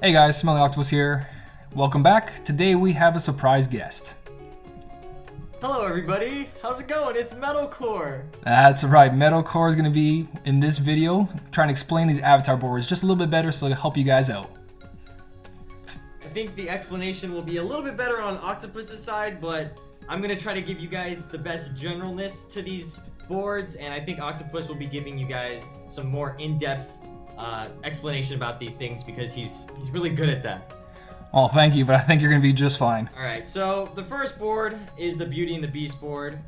Hey guys, Smelly Octopus here. Welcome back. Today we have a surprise guest. Hello everybody, how's it going? It's Metalcore. That's right, Metalcore is going to be in this video trying to explain these avatar boards just a little bit better so it'll help you guys out. I think the explanation will be a little bit better on Octopus's side, but I'm going to try to give you guys the best generalness to these boards, and I think Octopus will be giving you guys some more in-depth explanation about these things because he's really good at that. Well, thank you, but I think you're going to be just fine. Alright, so the first board is the Beauty and the Beast board.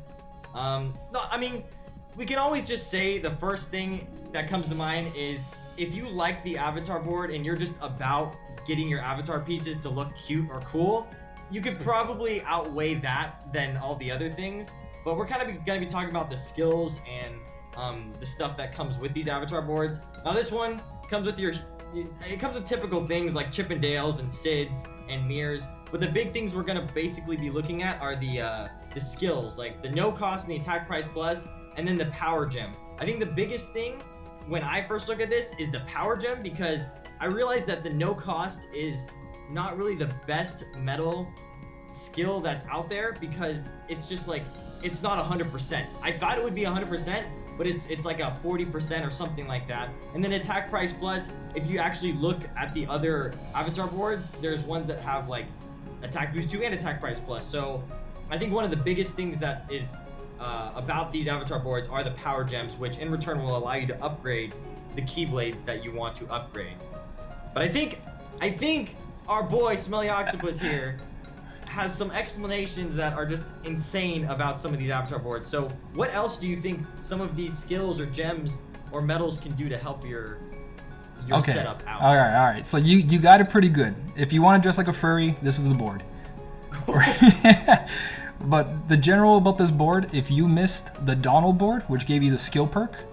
We can always just say the first thing that comes to mind is if you like the avatar board and you're just about getting your avatar pieces to look cute or cool, you could probably outweigh that than all the other things. But we're kind of going to be talking about the skills and the stuff that comes with these avatar boards. Now this one comes with it comes with typical things like Chippendales and Sids and Mirrors, but the big things we're gonna basically be looking at are the skills, like the no cost and the attack price plus, and then the power gem. I think the biggest thing when I first look at this is the power gem, because I realized that the no cost is not really the best metal skill that's out there, because it's just like, it's not 100%. I thought it would be 100%, but it's like a 40% or something like that. And then attack price plus, if you actually look at the other avatar boards, there's ones that have like attack boost 2 and attack price plus. So I think one of the biggest things that is about these avatar boards are the power gems, which in return will allow you to upgrade the keyblades that you want to upgrade. But I think our boy Smelly Octopus here has some explanations that are just insane about some of these avatar boards. So what else do you think some of these skills or gems or metals can do to help your setup out? All right. So you got it pretty good. If you want to dress like a furry, this is the board. But the general about this board, if you missed the Donald board, which gave you the skill perk,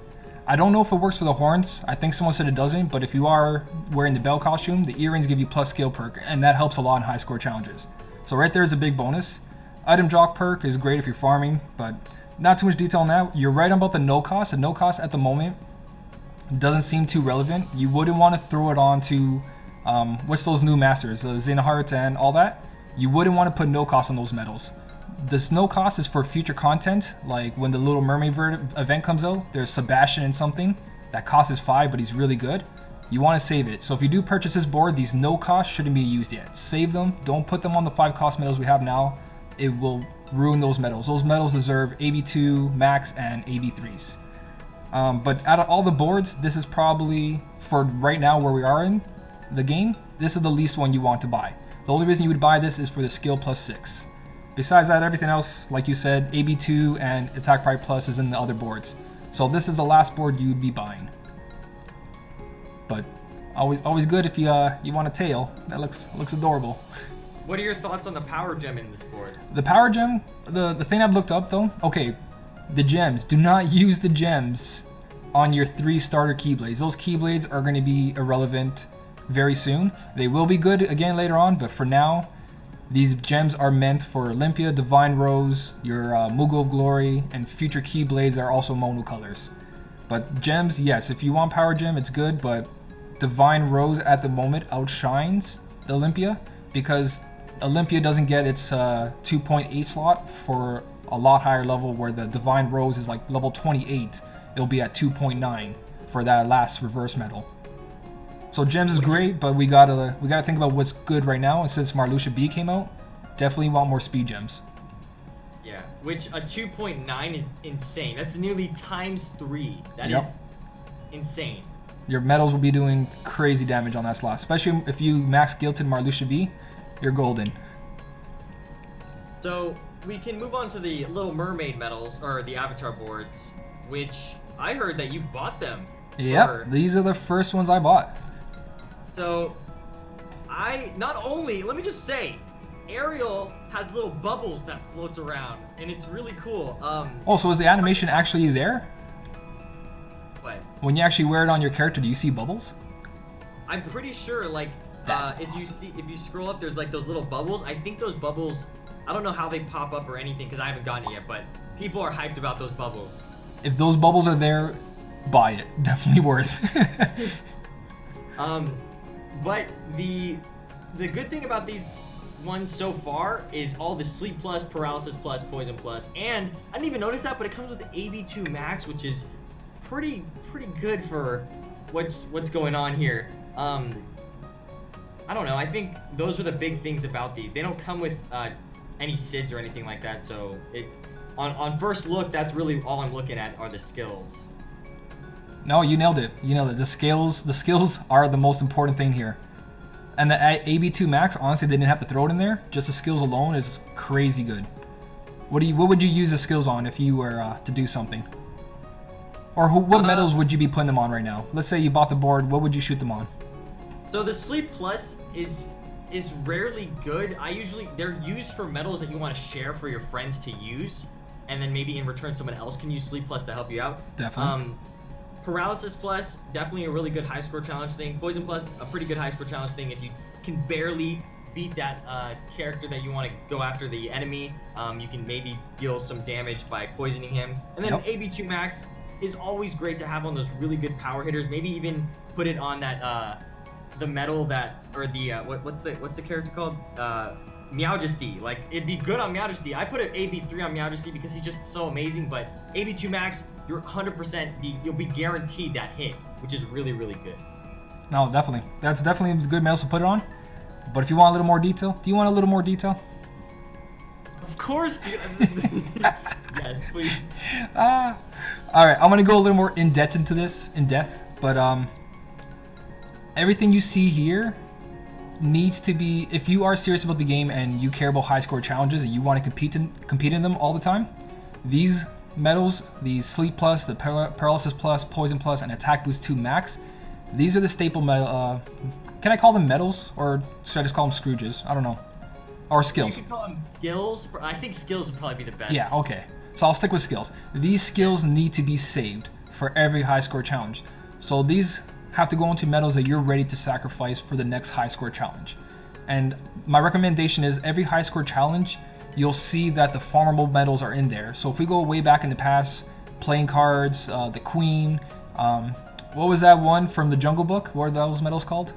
I don't know if it works for the horns. I think someone said it doesn't, but if you are wearing the bell costume, the earrings give you plus skill perk, and that helps a lot in high score challenges. So right there is a big bonus. Item drop perk is great if you're farming, but not too much detail on that. You're right about the no cost. The no cost at the moment doesn't seem too relevant. You wouldn't want to throw it on to, what's those new masters, Xehanort and all that. You wouldn't want to put no cost on those medals. This no cost is for future content, like when the Little Mermaid event comes out, there's Sebastian and something that costs 5, but he's really good. You want to save it. So if you do purchase this board, these no cost shouldn't be used yet. Save them. Don't put them on the 5 cost medals we have now. It will ruin those medals. Those medals deserve AB2 max and AB3s. But out of all the boards, this is probably, for right now where we are in the game, this is the least one you want to buy. The only reason you would buy this is for the skill plus 6. Besides that, everything else, like you said, AB2 and attack price plus is in the other boards. So this is the last board you'd be buying. But always good if you want a tail. That looks adorable. What are your thoughts on the power gem in this board? The power gem, the thing I've looked up though, okay, the gems. Do not use the gems on your 3 starter keyblades. Those keyblades are going to be irrelevant very soon. They will be good again later on, but for now, these gems are meant for Olympia, Divine Rose, your Moogle of Glory, and future keyblades are also monocolors. But gems, yes, if you want power gem, it's good, but Divine Rose at the moment outshines the Olympia because Olympia doesn't get its 2.8 slot for a lot higher level, where the Divine Rose is like level 28. It'll be at 2.9 for that last reverse medal. So gems is great, but we gotta think about what's good right now. And since Marluxia B came out, definitely want more speed gems. Yeah, which a 2.9 is insane. That's nearly ×3. That is insane. Your medals will be doing crazy damage on that slot, especially if you max Gilted Marluxia B, you're golden. So we can move on to the Little Mermaid medals, or the avatar boards, which I heard that you bought them. Yep, these are the first ones I bought. So let me just say, Ariel has little bubbles that floats around, and it's really cool. So is the animation actually there? What? When you actually wear it on your character, do you see bubbles? I'm pretty sure, like, Awesome. if you scroll up, there's like those little bubbles. I think those bubbles, I don't know how they pop up or anything because I haven't gotten it yet, but people are hyped about those bubbles. If those bubbles are there, buy it. Definitely worth. But the good thing about these ones so far is all the sleep plus, paralysis plus, poison plus, and I didn't even notice that, but it comes with the AB2 max, which is pretty good for what's going on here. I don't know. I think those are the big things about these. They don't come with any SIDS or anything like that, so on first look, that's really all I'm looking at are the skills. No, you nailed it. You nailed it. The skills are the most important thing here. And the AB2 max, honestly, they didn't have to throw it in there. Just the skills alone is crazy good. What would you use the skills on if you were to do something? Or what medals would you be putting them on right now? Let's say you bought the board. What would you shoot them on? So the Sleep Plus is rarely good. They're used for medals that you want to share for your friends to use, and then maybe in return someone else can use Sleep Plus to help you out. Definitely. Paralysis Plus, definitely a really good high score challenge thing. Poison Plus, a pretty good high score challenge thing if you can barely beat that character that you want to go after the enemy. You can maybe deal some damage by poisoning him. And then AB2 Max is always great to have on those really good power hitters. Maybe even put it on that the medal that, or the what's the character called? Meowjesty. Like, it'd be good on Meowjesty. I put an AB3 on Meowjesty because he's just so amazing, but AB2 Max, you're 100%, you'll be guaranteed that hit, which is really good. No, definitely. That's definitely a good medal to put it on. But if you want a little more detail, do you want a little more detail? Of course, dude. Yes, please. All right, I'm gonna go a little more in depth into this, but everything you see here needs to be, if you are serious about the game and you care about high score challenges and you want to compete in them all the time, these medals, these Sleep Plus, the Paralysis Plus, Poison Plus, and Attack Boost 2 Max, these are the staple medal. Can I call them medals, or should I just call them Scrooges? I don't know. Or skills. You can call them skills. I think skills would probably be the best. Yeah, okay. So I'll stick with skills. These skills need to be saved for every high score challenge. So these have to go into medals that you're ready to sacrifice for the next high score challenge. And my recommendation is every high score challenge, you'll see that the farmable medals are in there. So if we go way back in the past, playing cards, the Queen, what was that one from the Jungle Book? What are those medals called?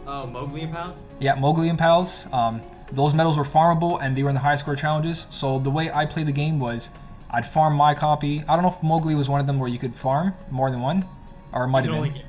Oh, Mowgli and Pals? Yeah, Mowgli and Pals. Those medals were farmable and they were in the high score challenges. So the way I played the game was I'd farm my copy. I don't know if Mowgli was one of them where you could farm more than one, or it might have been.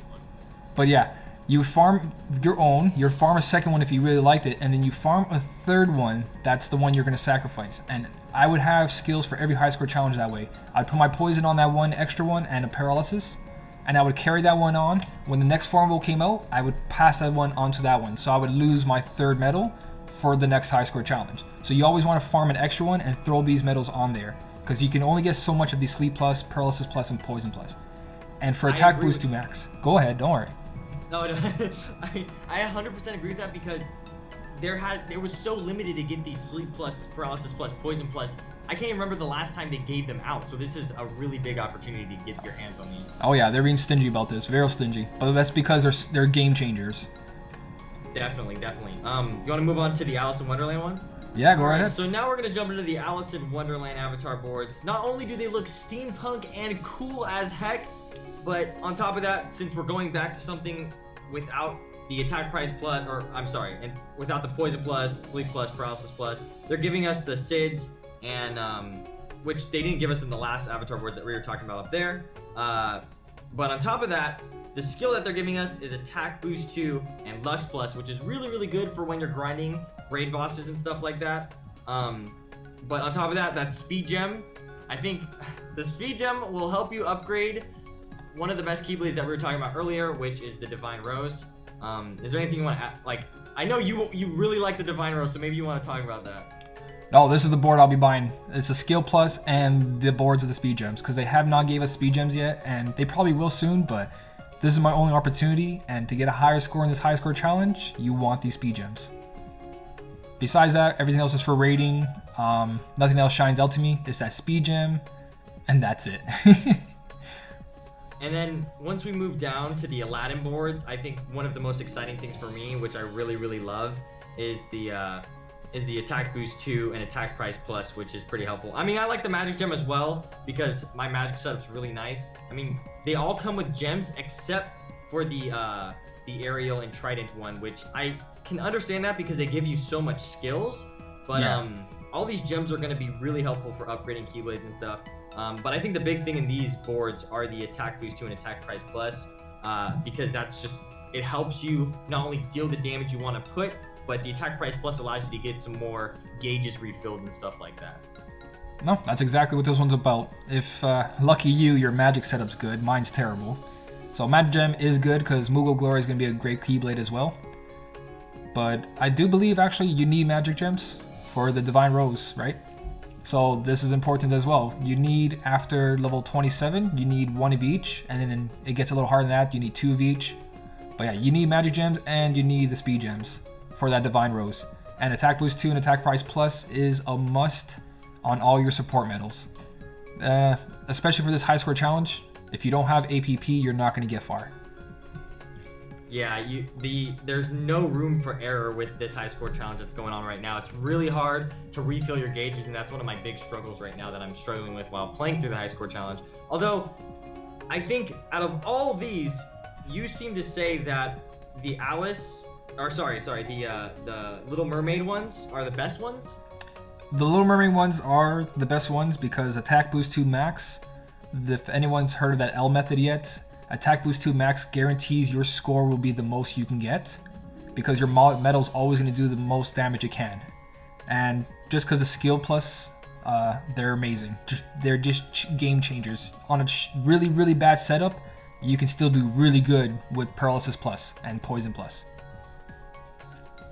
But yeah, you would farm your own, you'd farm a second one if you really liked it, and then you farm a third one, that's the one you're going to sacrifice. And I would have skills for every high score challenge that way. I'd put my poison on that one extra one and a paralysis, and I would carry that one on. When the next farmable came out, I would pass that one onto that one. So I would lose my third medal for the next high score challenge. So you always want to farm an extra one and throw these medals on there, because you can only get so much of these Sleep Plus, Paralysis Plus, and Poison Plus. And for Attack Boost 2 Max, go ahead, don't worry. No, I 100% agree with that, because there was so limited to get these Sleep Plus, Paralysis Plus, Poison Plus. I can't even remember the last time they gave them out, so this is a really big opportunity to get your hands on these. Oh yeah, they're being stingy about this, very stingy. But that's because they're game changers. Definitely. You want to move on to the Alice in Wonderland ones? Yeah, go ahead. So now we're going to jump into the Alice in Wonderland avatar boards. Not only do they look steampunk and cool as heck, but on top of that, since we're going back to something without the Attack Price Plus, and without the Poison Plus, Sleep Plus, Paralysis Plus, they're giving us the SIDS, and which they didn't give us in the last avatar boards that we were talking about up there. But on top of that, the skill that they're giving us is Attack Boost 2 and Lux Plus, which is really good for when you're grinding raid bosses and stuff like that. But on top of that, that Speed Gem, I think the Speed Gem will help you upgrade one of the best Keyblades that we were talking about earlier, which is the Divine Rose. Is there anything you want to add? Like, I know you really like the Divine Rose, so maybe you want to talk about that. No, this is the board I'll be buying. It's a Skill Plus and the boards of the Speed Gems, because they have not gave us Speed Gems yet, and they probably will soon, but this is my only opportunity, and to get a higher score in this high score challenge, you want these Speed Gems. Besides that, everything else is for rating. Nothing else shines out to me. It's that Speed Gem, and that's it. And then once we move down to the Aladdin boards, I think one of the most exciting things for me, which I really love, is the Attack Boost 2 and Attack Price Plus, which is pretty helpful. I mean, I like the Magic Gem as well, because my Magic setup's really nice. I mean, they all come with gems except for the the aerial and trident one, which I can understand that because they give you so much skills. But all these gems are going to be really helpful for upgrading Keyblades and stuff. But I think the big thing in these boards are the attack boost 2 and attack price plus, because that's just, it helps you not only deal the damage you want to put, but the attack price plus allows you to get some more gauges refilled and stuff like that. No, that's exactly what this one's about. If lucky you, your magic setup's good, mine's terrible. So Magic Gem is good because Moogle Glory is going to be a great Keyblade as well. But I do believe actually you need Magic Gems for the Divine Rose, right? So this is important as well. You need, after level 27, you need 1 of each, and then it gets a little harder than that, you need 2 of each. But yeah, you need Magic Gems and you need the Speed Gems for that Divine Rose. And Attack Boost 2 and Attack Price Plus is a must on all your support medals. Especially for this high score challenge, if you don't have APP, you're not going to get far. Yeah, there's no room for error with this high score challenge that's going on right now. It's really hard to refill your gauges, and that's one of my big struggles right now that I'm struggling with while playing through the high score challenge. Although, I think out of all these, you seem to say that the the Little Mermaid ones are the best ones? The Little Mermaid ones are the best ones because Attack Boost 2 Max, if anyone's heard of that L method yet, Attack Boost 2 Max guarantees your score will be the most you can get because your medal's always going to do the most damage it can. And just because the skill plus, they're amazing. They're just game changers. On a really, really bad setup, you can still do really good with Paralysis Plus and Poison Plus.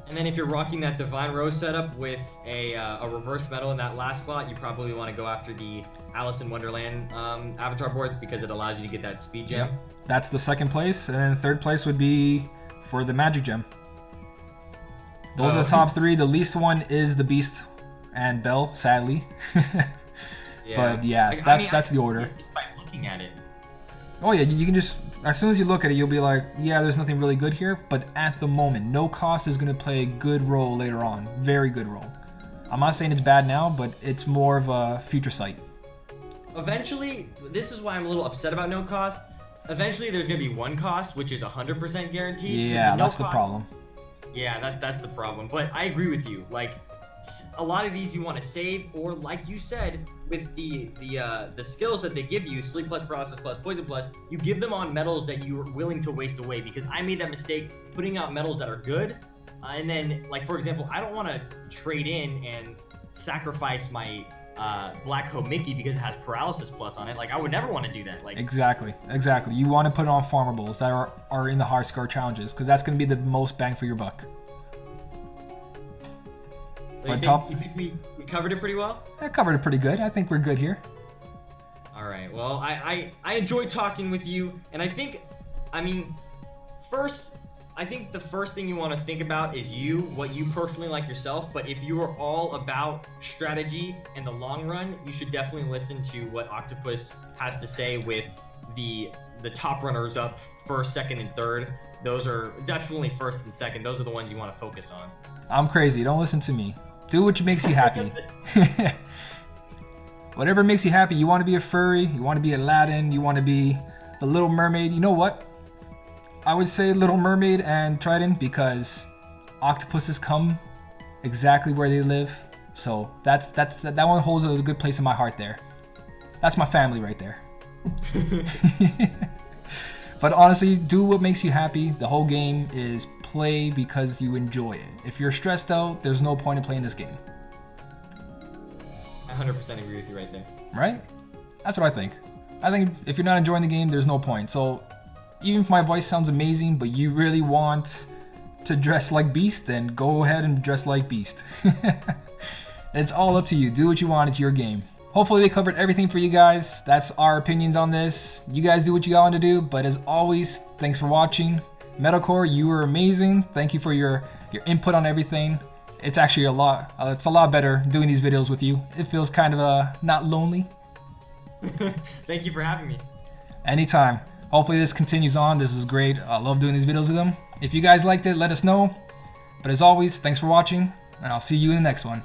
And then if you're rocking that Divine Rose setup with a reverse medal in that last slot, you probably want to go after the Alice in Wonderland avatar boards because it allows you to get that speed gem. Yep. That's the second place, and then third place would be for the Magic Gem. Those are the top 3. The least one is the Beast and Belle, sadly. But yeah, that's the order. Just by looking at it. Oh yeah, you can just, as soon as you look at it, you'll be like, yeah, there's nothing really good here. But at the moment, no cost is going to play a good role later on. Very good role. I'm not saying it's bad now, but it's more of a future sight. Eventually, this is why I'm a little upset about no cost. Eventually, there's going to be one cost, which is 100% guaranteed. Yeah, that's the problem. Yeah, that's the problem. But I agree with you. Like, a lot of these you want to save, or like you said, with the skills that they give you, Sleep Plus, Paralysis Plus, Poison Plus, you give them on medals that you're willing to waste away. Because I made that mistake putting out medals that are good, and then, like, for example, I don't want to trade in and sacrifice my Black Coat Mickey because it has Paralysis Plus on it. Like, I would never want to do that. Like, exactly. You want to put it on farmables that are in the hard score challenges because that's going to be the most bang for your buck. You think we covered it pretty well? I covered it pretty good. I think we're good here. All right. Well, I enjoyed talking with you, and I think the first thing you want to think about is what you personally like yourself. But if you are all about strategy in the long run, you should definitely listen to what Octopus has to say with the top runners up, first, second, and third. Those are definitely first and second. Those are the ones you want to focus on. I'm crazy. Don't listen to me. Do what makes you happy. Whatever makes you happy. You want to be a furry, you want to be Aladdin, you want to be the Little Mermaid. You know what? I would say Little Mermaid and Trident because octopuses come exactly where they live. So that one holds a good place in my heart there. That's my family right there. But honestly, do what makes you happy. The whole game is play because you enjoy it. If you're stressed out, there's no point in playing this game. I 100% agree with you right there. Right? That's what I think. I think if you're not enjoying the game, there's no point. So even if my voice sounds amazing, but you really want to dress like Beast, then go ahead and dress like Beast. It's all up to you. Do what you want. It's your game. Hopefully we covered everything for you guys. That's our opinions on this. You guys do what you want to do, but as always, thanks for watching. Metalcore, you were amazing. Thank you for your input on everything. It's actually it's a lot better doing these videos with you. It feels kind of not lonely. Thank you for having me. Anytime. Hopefully this continues on. This was great. I love doing these videos with them. If you guys liked it, let us know. But as always, thanks for watching, and I'll see you in the next one.